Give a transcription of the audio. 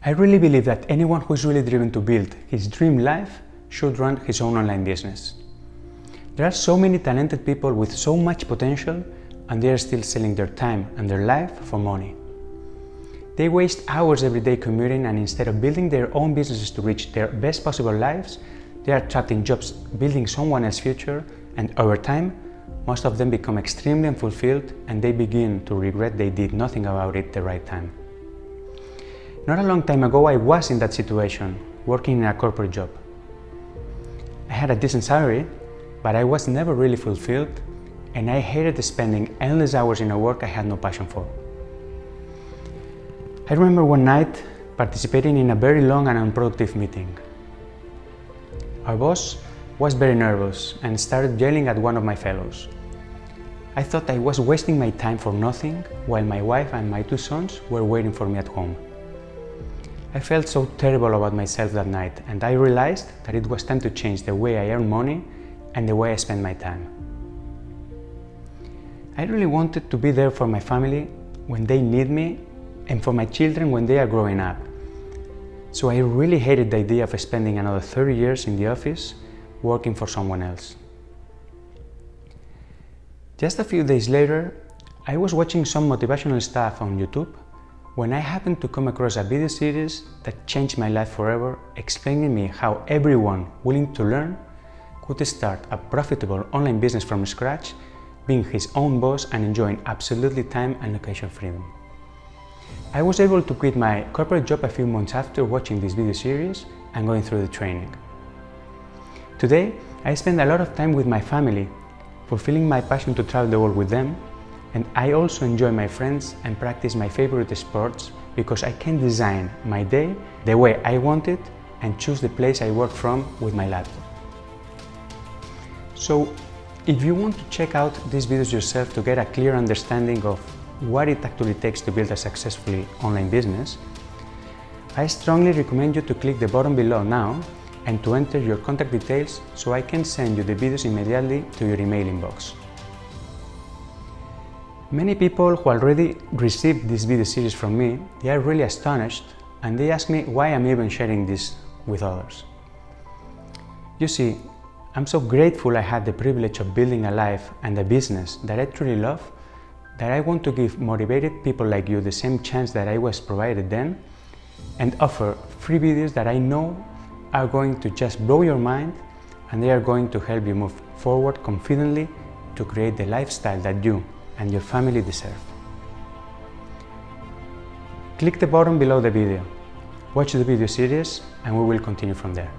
I really believe that anyone who is really driven to build his dream life should run his own online business. There are so many talented people with so much potential, and they are still selling their time and their life for money. They waste hours every day commuting, and instead of building their own businesses to reach their best possible lives, they are trapped in jobs building someone else's future, and over time, most of them become extremely unfulfilled and they begin to regret they did nothing about it the right time. Not a long time ago, I was in that situation, working in a corporate job. I had a decent salary, but I was never really fulfilled, and I hated spending endless hours in a work I had no passion for. I remember one night participating in a very long and unproductive meeting. Our boss was very nervous and started yelling at one of my fellows. I thought I was wasting my time for nothing, while my wife and my 2 sons were waiting for me at home. I felt so terrible about myself that night, and I realized that it was time to change the way I earn money and the way I spend my time. I really wanted to be there for my family when they need me and for my children when they are growing up. So I really hated the idea of spending another 30 years in the office working for someone else. Just a few days later, I was watching some motivational stuff on YouTube when I happened to come across a video series that changed my life forever, explaining me how everyone willing to learn could start a profitable online business from scratch, being his own boss and enjoying absolutely time and location freedom. I was able to quit my corporate job a few months after watching this video series and going through the training. Today, I spend a lot of time with my family, fulfilling my passion to travel the world with them, and I also enjoy my friends and practice my favorite sports because I can design my day the way I want it and choose the place I work from with my laptop. So, if you want to check out these videos yourself to get a clear understanding of what it actually takes to build a successfully online business, I strongly recommend you to click the button below now and to enter your contact details so I can send you the videos immediately to your email inbox. Many people who already received this video series from me, they are really astonished and they ask me why I'm even sharing this with others. You see, I'm so grateful I had the privilege of building a life and a business that I truly love, that I want to give motivated people like you the same chance that I was provided then, and offer free videos that I know are going to just blow your mind, and they are going to help you move forward confidently to create the lifestyle that you and your family deserve. Click the button below the video, watch the video series, and we will continue from there.